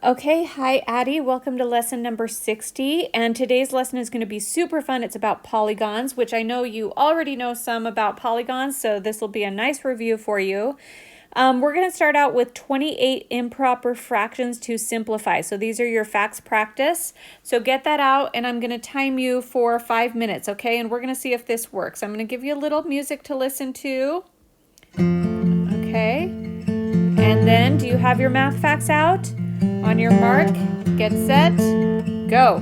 Okay, hi Addy. Welcome to lesson number 60. And today's lesson is going to be super fun. It's about polygons, which I know you already know some about polygons, so this will be a nice review for you. We're going to start out with 28 improper fractions to simplify. So these are your facts practice. So get that out, and I'm going to time you for 5 minutes, okay? And we're going to see if this works. I'm going to give you a little music to listen to. Okay. And then, do you have your math facts out? On your mark, get set, go.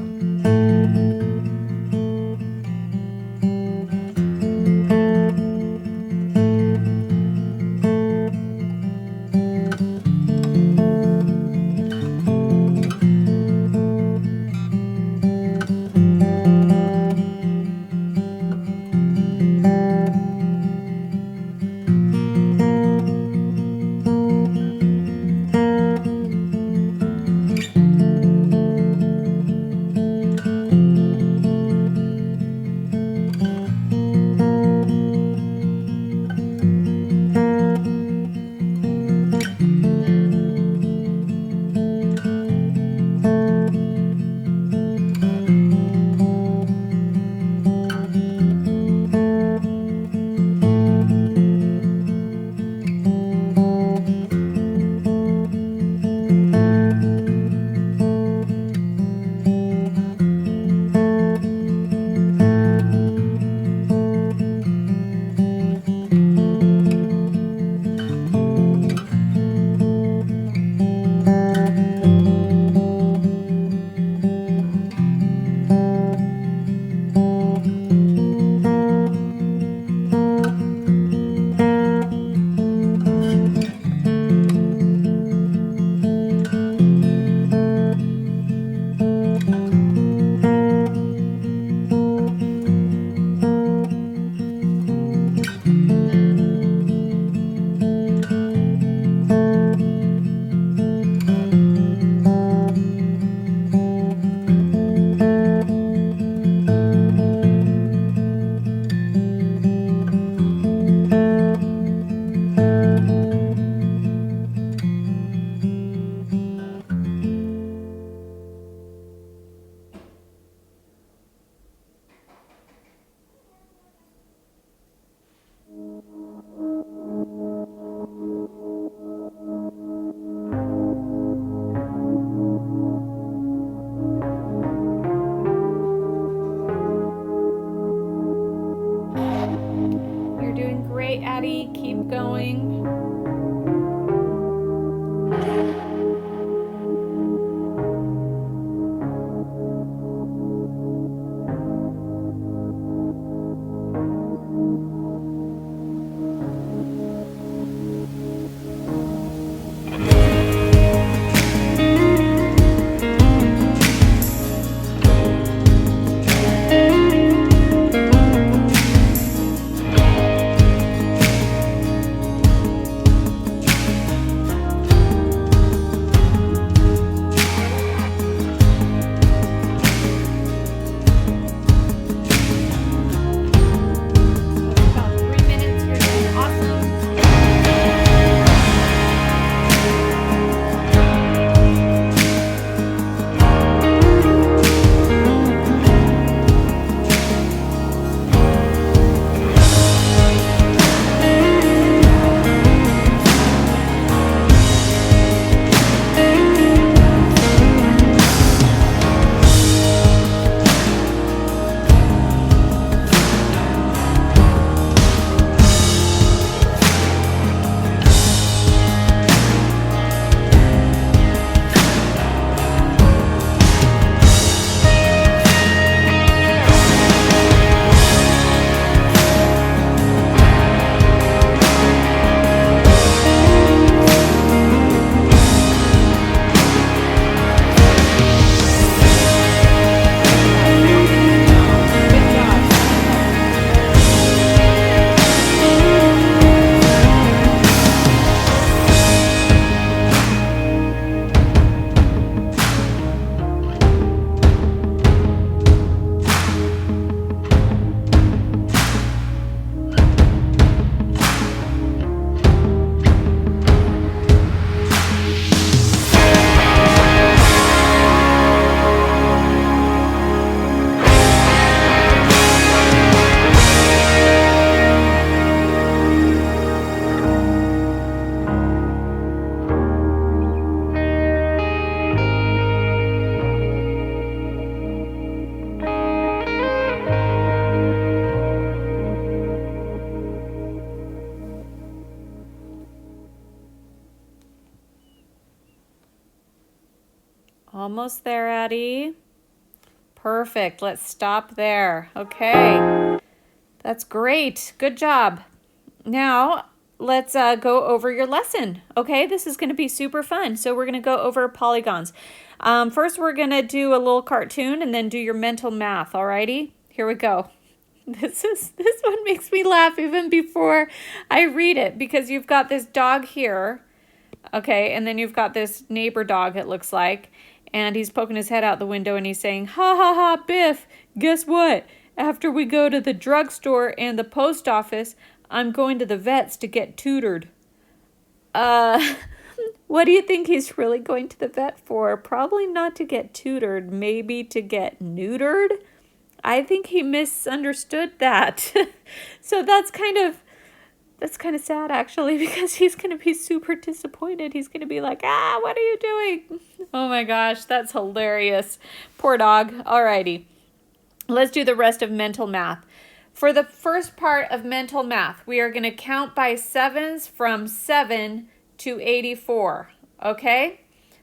Almost there, Addy. Perfect. Let's stop there. Okay. That's great. Good job. Now, let's go over your lesson. Okay, this is going to be super fun. So we're going to go over polygons. First, we're going to do a little cartoon and then do your mental math. Alrighty, here we go. This one makes me laugh even before I read it because you've got this dog here. Okay, and then you've got this neighbor dog, it looks like, and he's poking his head out the window and he's saying, "Ha ha ha, Biff, guess what? After we go to the drugstore and the post office, I'm going to the vet's to get tutored." What do you think he's really going to the vet for? Probably not to get tutored, maybe to get neutered. I think he misunderstood that. So that's kind of sad, actually, because he's going to be super disappointed. He's going to be like, what are you doing? Oh my gosh, that's hilarious. Poor dog. Alrighty. Let's do the rest of mental math. For the first part of mental math, we are going to count by sevens from 7 to 84. Okay?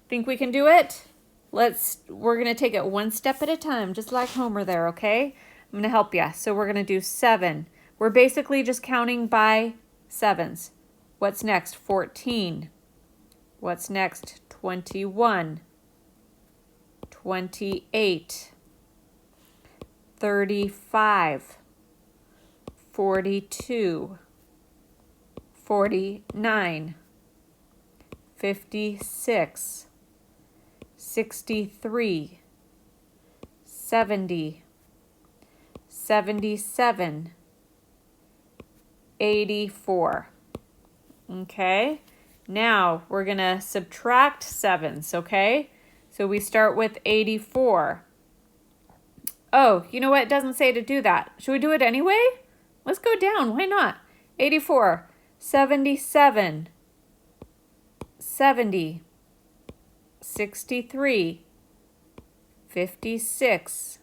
Think we can do it? We're going to take it one step at a time, just like Homer there, okay? I'm going to help you. So we're going to do 7. We're basically just counting by sevens. What's next? 14. What's next? 21. 28. 35. 42. 49. 56. 63. 70. 77. 84. Okay, now we're going to subtract sevens, okay? So we start with 84. Oh, you know what? It doesn't say to do that. Should we do it anyway? Let's go down. Why not? 84, 77, 70, 63, 56,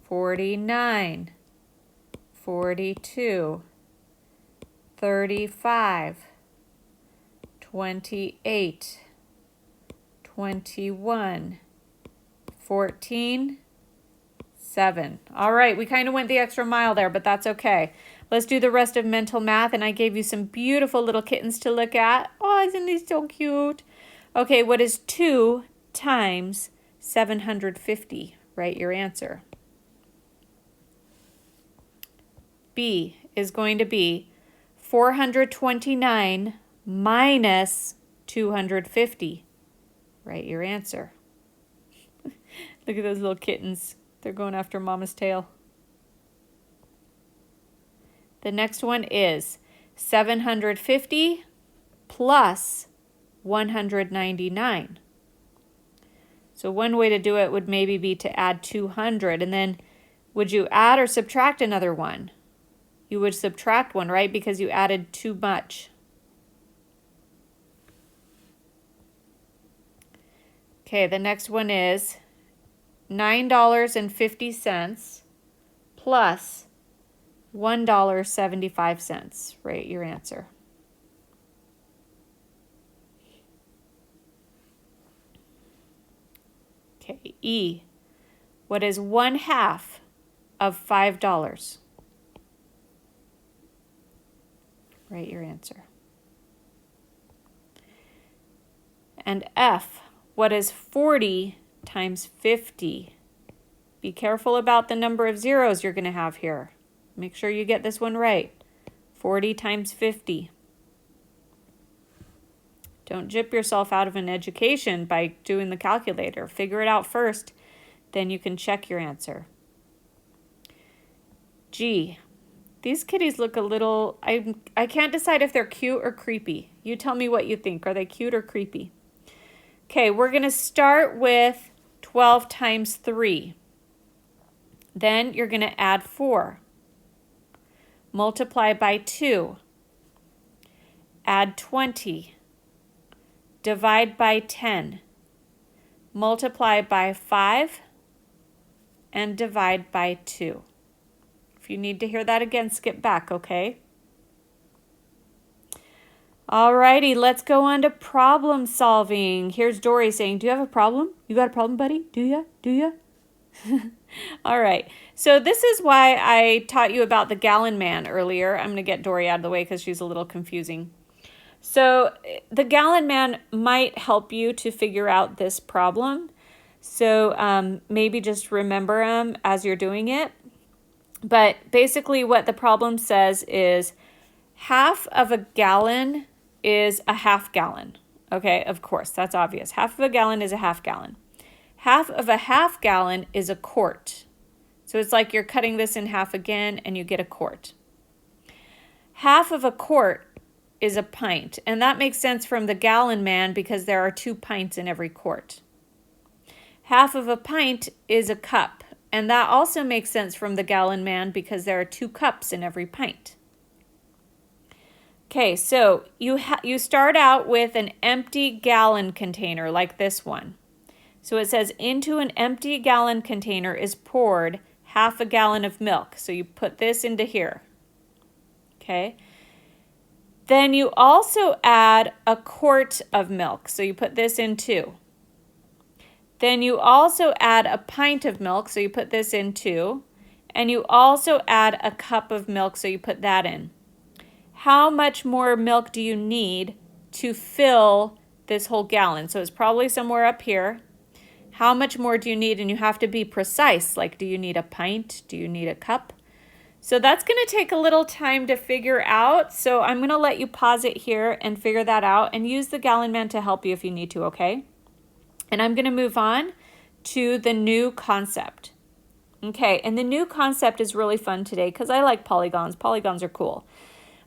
49, 42, 35, 28, 21, 14, 7. All right, we kind of went the extra mile there, but that's okay. Let's do the rest of mental math, and I gave you some beautiful little kittens to look at. Oh, isn't he so cute? Okay, what is 2 times 750? Write your answer. B is going to be 429 minus 250. Write your answer. Look at those little kittens. They're going after Mama's tail. The next one is 750 plus 199. So one way to do it would maybe be to add 200. And then would you add or subtract another one? You would subtract one, right? Because you added too much. Okay, the next one is $9.50 plus $1.75. Write your answer. Okay, E. What is 1/2 of $5? Write your answer. And F. What is 40 times 50? Be careful about the number of zeros you're going to have here. Make sure you get this one right. 40 times 50. Don't jip yourself out of an education by doing the calculator. Figure it out first, then you can check your answer. G. These kitties look a little, I can't decide if they're cute or creepy. You tell me what you think. Are they cute or creepy? Okay, we're going to start with 12 times 3. Then you're going to add 4. Multiply by 2. Add 20. Divide by 10. Multiply by 5. And divide by 2. If you need to hear that again, skip back, okay? Alrighty, let's go on to problem solving. Here's Dory saying, do you have a problem? You got a problem, buddy? Do ya? Do ya? All right, so this is why I taught you about the gallon man earlier. I'm going to get Dory out of the way because she's a little confusing. So the gallon man might help you to figure out this problem. So maybe just remember them as you're doing it. But basically what the problem says is half of a gallon is a half gallon. Okay, of course, that's obvious. Half of a gallon is a half gallon. Half of a half gallon is a quart. So it's like you're cutting this in half again and you get a quart. Half of a quart is a pint. And that makes sense from the gallon man because there are 2 pints in every quart. Half of a pint is a cup. And that also makes sense from the gallon man because there are 2 cups in every pint. Okay, so you start out with an empty gallon container like this one. So it says into an empty gallon container is poured half a gallon of milk. So you put this into here. Okay. Then you also add a quart of milk. So you put this in too. Then you also add a pint of milk. So you put this in too. And you also add a cup of milk. So you put that in. How much more milk do you need to fill this whole gallon? So it's probably somewhere up here. How much more do you need? And you have to be precise. Like, do you need a pint? Do you need a cup? So that's going to take a little time to figure out. So I'm going to let you pause it here and figure that out and use the gallon man to help you if you need to, okay? And I'm going to move on to the new concept. Okay, and the new concept is really fun today because I like polygons. Polygons are cool.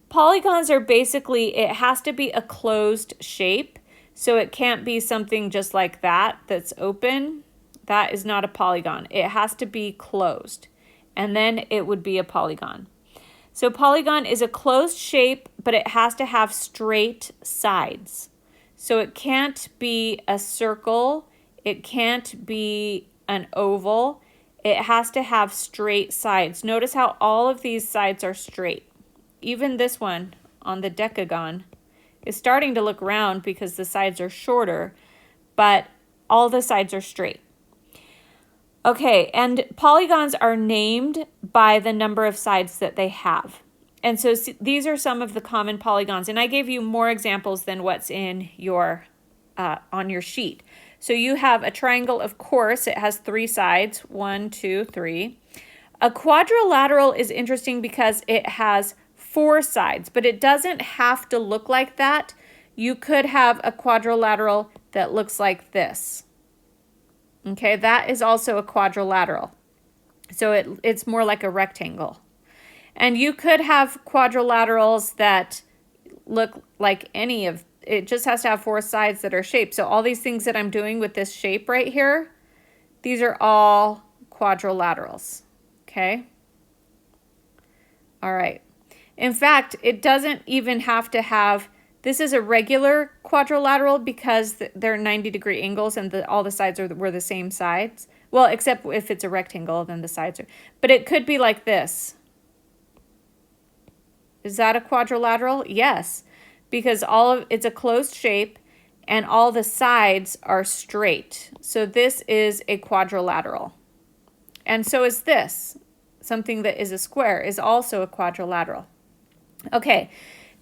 Polygons are basically, it has to be a closed shape. So it can't be something just like that that's open. That is not a polygon. It has to be closed. And then it would be a polygon. So polygon is a closed shape, but it has to have straight sides. So it can't be a circle. It can't be an oval. It has to have straight sides. Notice how all of these sides are straight. Even this one on the decagon is starting to look round because the sides are shorter, but all the sides are straight. Okay, and polygons are named by the number of sides that they have. And so these are some of the common polygons, and I gave you more examples than what's in your on your sheet. So you have a triangle, of course, it has 3 sides, 1, 2, 3. A quadrilateral is interesting because it has 4 sides, but it doesn't have to look like that. You could have a quadrilateral that looks like this. Okay, that is also a quadrilateral. So it's more like a rectangle. And you could have quadrilaterals that look like any of, it just has to have 4 sides that are shaped. So all these things that I'm doing with this shape right here, these are all quadrilaterals. Okay? All right. In fact, it doesn't even have to have, this is a regular quadrilateral because they're 90-degree angles and all the sides were the same sides. Well, except if it's a rectangle, then the sides are. But it could be like this. Is that a quadrilateral? Yes, because it's a closed shape and all the sides are straight. So this is a quadrilateral. And so is this. Something that is a square is also a quadrilateral. Okay,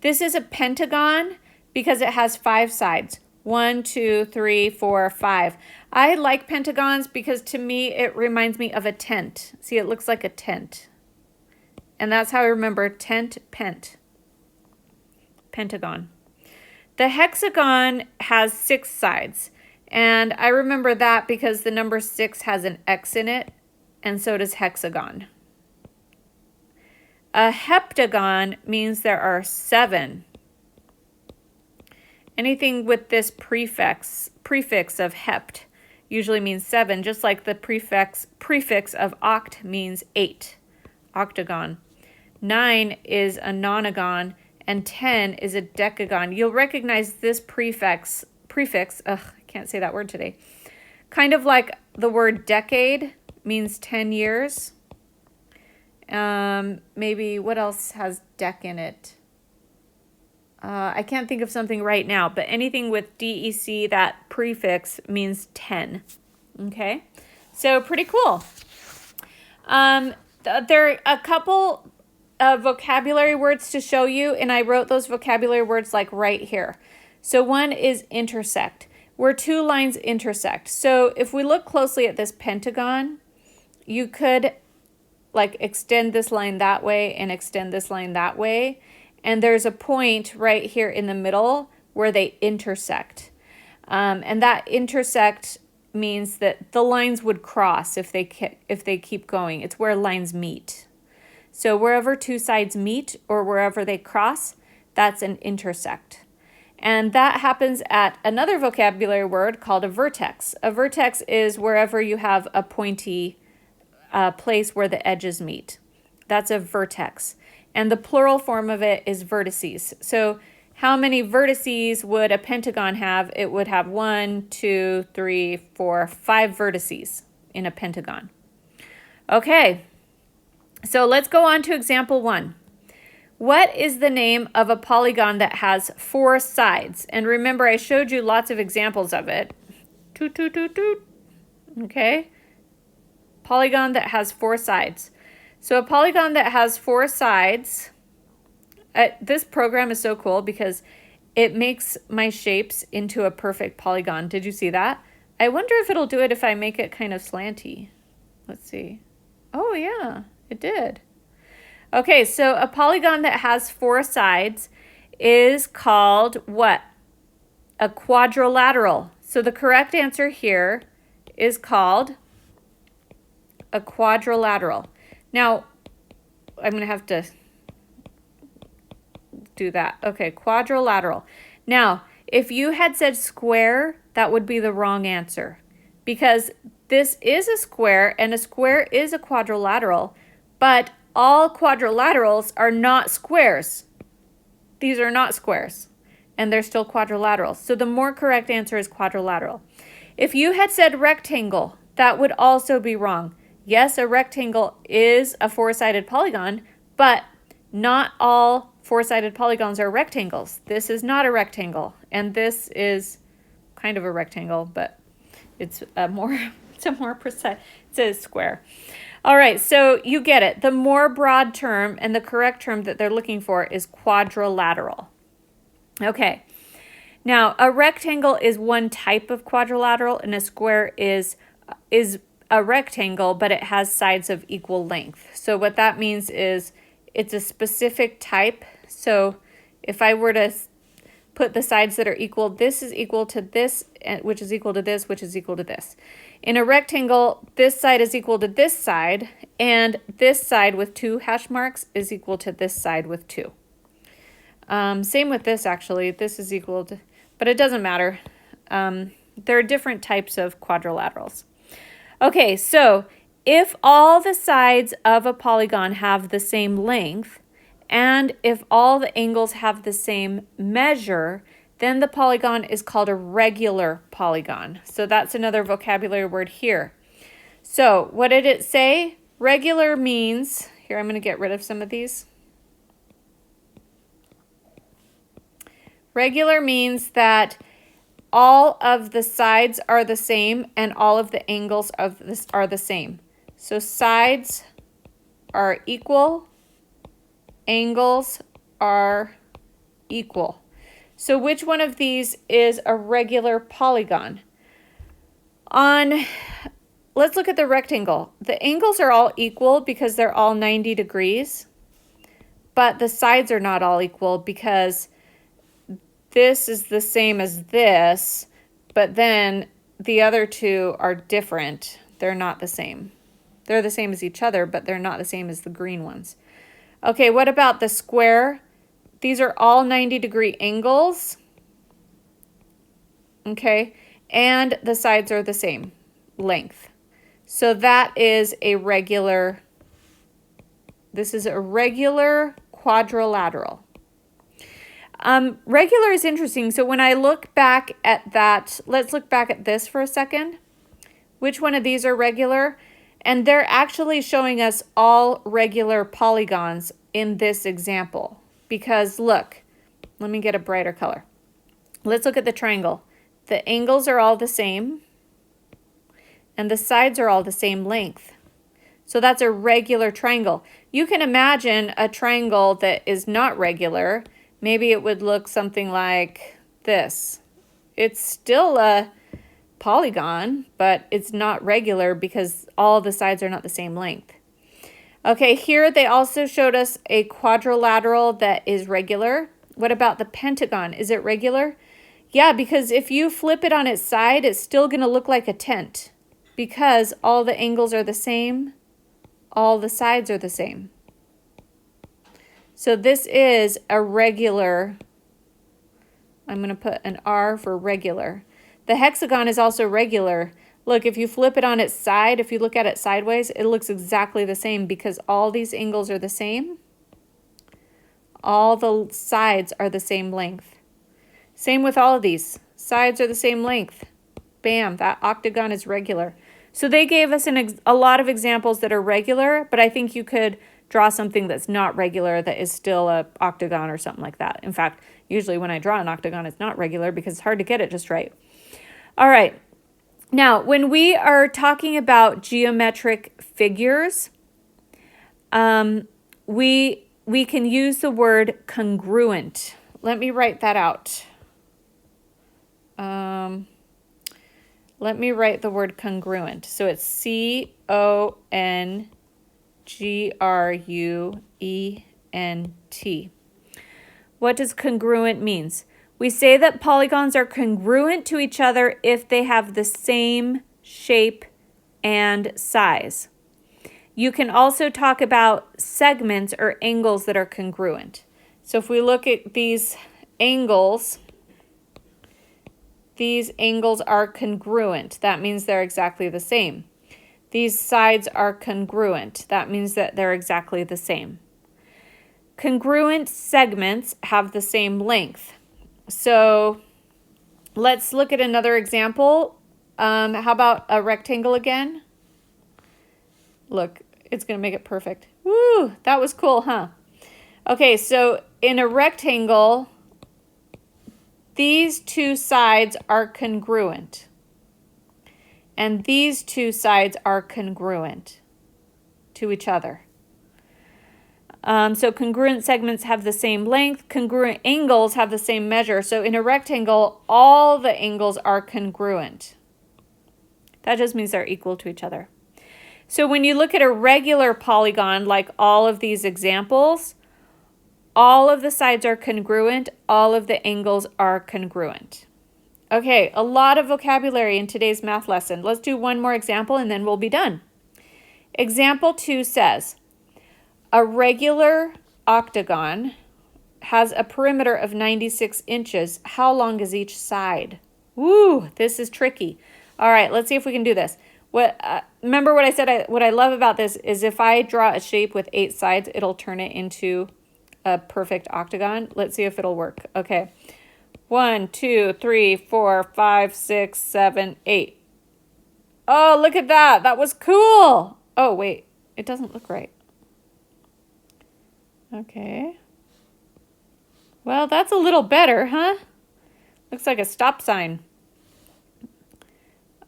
this is a pentagon because it has 5 sides. 1, 2, 3, 4, 5. I like pentagons because to me it reminds me of a tent. See, it looks like a tent. And that's how I remember tent, pentagon. The hexagon has 6 sides. And I remember that because the number 6 has an X in it, and so does hexagon. A heptagon means there are 7. Anything with this prefix of hept usually means 7, just like the prefix of oct means 8. Octagon. 9 is a nonagon, and 10 is a decagon. You'll recognize this prefix, I can't say that word today. Kind of like the word decade means 10 years. Maybe what else has dec in it? I can't think of something right now, but anything with DEC, that prefix means 10. Okay, so pretty cool. There are a couple of vocabulary words to show you, and I wrote those vocabulary words like right here. So one is intersect, where two lines intersect. So if we look closely at this pentagon, you could like extend this line that way and extend this line that way. And there's a point right here in the middle where they intersect. And that intersect means that the lines would cross if they keep going. It's where lines meet. So wherever two sides meet or wherever they cross, that's an intersect. And that happens at another vocabulary word called a vertex. A vertex is wherever you have a pointy place where the edges meet. That's a vertex. And the plural form of it is vertices. So how many vertices would a pentagon have? It would have 1, 2, 3, 4, 5 vertices in a pentagon. Okay, so let's go on to example 1. What is the name of a polygon that has 4 sides? And remember, I showed you lots of examples of it. Toot, toot, toot, toot. Okay, polygon that has 4 sides. So a polygon that has 4 sides, this program is so cool because it makes my shapes into a perfect polygon. Did you see that? I wonder if it'll do it if I make it kind of slanty. Let's see. Oh yeah, it did. Okay, so a polygon that has 4 sides is called what? A quadrilateral. So the correct answer here is called a quadrilateral. Now, I'm going to have to do that. Okay, quadrilateral. Now, if you had said square, that would be the wrong answer because this is a square and a square is a quadrilateral, but all quadrilaterals are not squares. These are not squares, and they're still quadrilaterals. So the more correct answer is quadrilateral. If you had said rectangle, that would also be wrong. Yes, a rectangle is a 4-sided polygon, but not all 4-sided polygons are rectangles. This is not a rectangle, and this is kind of a rectangle, but it's a more precise, it's a square. All right, so you get it. The more broad term and the correct term that they're looking for is quadrilateral. Okay, now a rectangle is one type of quadrilateral, and a square is a rectangle, but it has sides of equal length. So what that means is it's a specific type. So if I were to put the sides that are equal, this is equal to this, which is equal to this, which is equal to this. In a rectangle, this side is equal to this side, and this side with 2 hash marks is equal to this side with 2. Same with this, actually. This is equal to, but it doesn't matter. There are different types of quadrilaterals. Okay, so if all the sides of a polygon have the same length, and if all the angles have the same measure, then the polygon is called a regular polygon. So that's another vocabulary word here. So what did it say? Regular means, here I'm going to get rid of some of these. Regular means that all of the sides are the same and all of the angles of this are the same. So sides are equal, angles are equal. So which one of these is a regular polygon? Let's look at the rectangle. The angles are all equal because they're all 90 degrees, but the sides are not all equal because this is the same as this, but then the other two are different. They're not the same. They're the same as each other, but they're not the same as the green ones. Okay, what about the square? These are all 90-degree angles. Okay, and the sides are the same length. So that is a regular, this is a regular quadrilateral. Regular is interesting. So when I look back at that, let's look back at this for a second. Which one of these are regular? And they're actually showing us all regular polygons in this example. Because look, Let me get a brighter color. Let's look at the triangle. The angles are all the same, and the sides are all the same length. So that's a regular triangle. You can imagine a triangle that is not regular. Maybe it would look something like this. It's still a polygon, but it's not regular because all the sides are not the same length. Okay, here they also showed us a quadrilateral that is regular. What about the pentagon? Is it regular? Yeah, because if you flip it on its side, it's still going to look like a tent because all the angles are the same, all the sides are the same. So this is a regular. I'm going to put an R for regular. The hexagon is also regular. Look, if you flip it on its side, if you look at it sideways, it looks exactly the same because all these angles are the same. All the sides are the same length. Same with all of these. Sides are the same length. Bam, that octagon is regular. So they gave us a lot of examples that are regular, but I think you could draw something that's not regular that is still a octagon or something like that. In fact, usually when I draw an octagon, it's not regular because it's hard to get it just right. All right. Now, when we are talking about geometric figures, we can use the word congruent. Let me write that out. Let me write the word congruent. So it's C-O-N-G-R-U-E-N-T. What does congruent means? We say that polygons are congruent to each other if they have the same shape and size. You can also talk about segments or angles that are congruent. So if we look at these angles are congruent. That means they're exactly the same. These sides are congruent. That means that they're exactly the same. Congruent segments have the same length. So let's look at another example. How about a rectangle again? Look, it's going to make it perfect. Woo, that was cool, huh? Okay, so in a rectangle, these two sides are congruent. And these two sides are congruent to each other. So congruent segments have the same length. Congruent angles have the same measure. So in a rectangle, all the angles are congruent. That just means they're equal to each other. So when you look at a regular polygon, like all of these examples, all of the sides are congruent. All of the angles are congruent. Okay, a lot of vocabulary in today's math lesson. Let's do one more example and then we'll be done. Example 2 says, a regular octagon has a perimeter of 96 inches. How long is each side? Woo, this is tricky. All right, let's see if we can do this. Remember what I said, what I love about this is if I draw a shape with 8 sides, it'll turn it into a perfect octagon. Let's see if it'll work. Okay. 1, 2, 3, 4, 5, 6, 7, 8. Oh, look at that. That was cool. Oh, wait. It doesn't look right. Okay. Well, that's a little better, huh? Looks like a stop sign.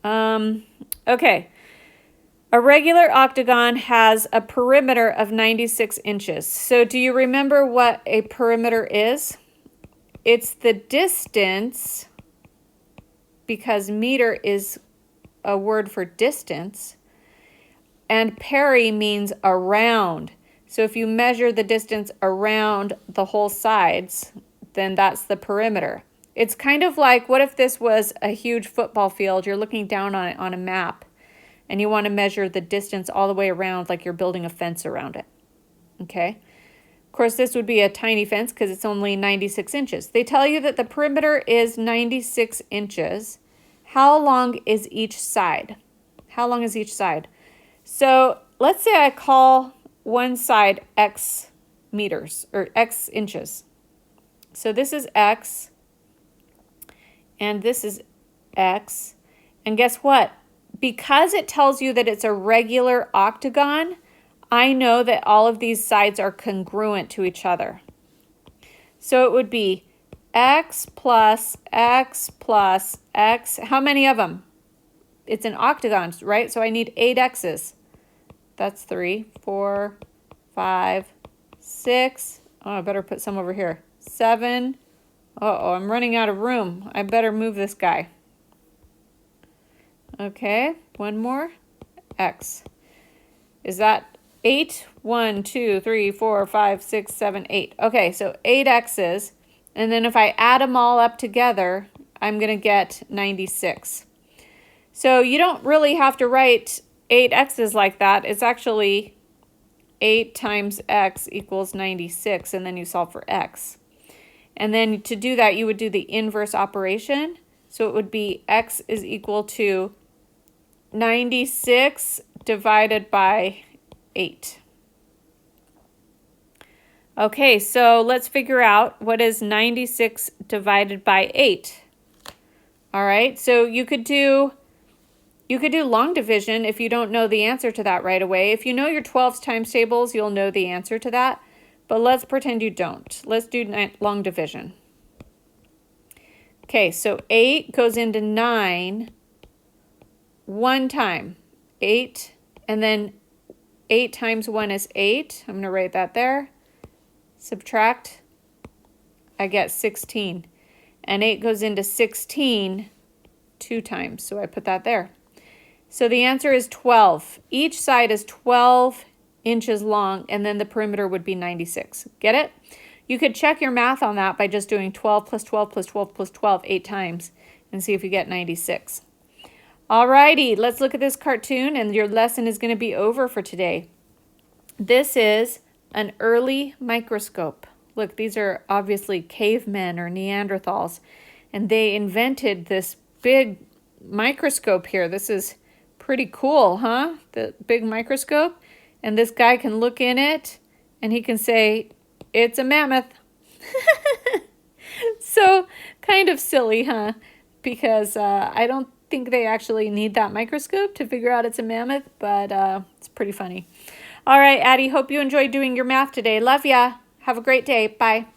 Okay. A regular octagon has a perimeter of 96 inches. So do you remember what a perimeter is? It's the distance, because meter is a word for distance, and peri means around. So if you measure the distance around the whole sides, then that's the perimeter. It's kind of like, what if this was a huge football field? You're looking down on it on a map, and you want to measure the distance all the way around like you're building a fence around it. Okay? Of course, this would be a tiny fence because it's only 96 inches. They tell you that the perimeter is 96 inches. How long is each side? How long is each side? So let's say I call one side X meters or X inches. So this is X and this is X. And guess what? Because it tells you that it's a regular octagon, I know that all of these sides are congruent to each other. So it would be x plus x plus x. How many of them? It's an octagon, right? So I need 8 x's. That's 3, 4, 5, 6. Oh, I better put some over here. 7. Uh-oh, I'm running out of room. I better move this guy. Okay, one more. X. Is that 8? 1, 2, 3, 4, 5, 6, 7, 8. Okay, so 8 x's. And then if I add them all up together, I'm going to get 96. So you don't really have to write 8 x's like that. It's actually 8 times x equals 96, and then you solve for x. And then to do that, you would do the inverse operation. So it would be x is equal to 96 divided by 8. Okay, so let's figure out what is 96 divided by 8. All right, so you could do long division if you don't know the answer to that right away. If you know your 12's times tables, you'll know the answer to that. But let's pretend you don't. Let's do long division. Okay, so 8 goes into 9 one time. 8, and then 8 times 1 is 8. I'm going to write that there. Subtract. I get 16. And 8 goes into 16 2 times, so I put that there. So the answer is 12. Each side is 12 inches long, and then the perimeter would be 96. Get it? You could check your math on that by just doing 12 plus 12 plus 12 plus 12 8 times and see if you get 96. Alrighty, let's look at this cartoon, and your lesson is going to be over for today. This is an early microscope. Look, these are obviously cavemen or Neanderthals, and they invented this big microscope here. This is pretty cool, huh? The big microscope. And this guy can look in it, and he can say, it's a mammoth. So kind of silly, huh? Because I don't think they actually need that microscope to figure out it's a mammoth, but it's pretty funny. All right, Addie, hope you enjoyed doing your math today. Love ya. Have a great day. Bye.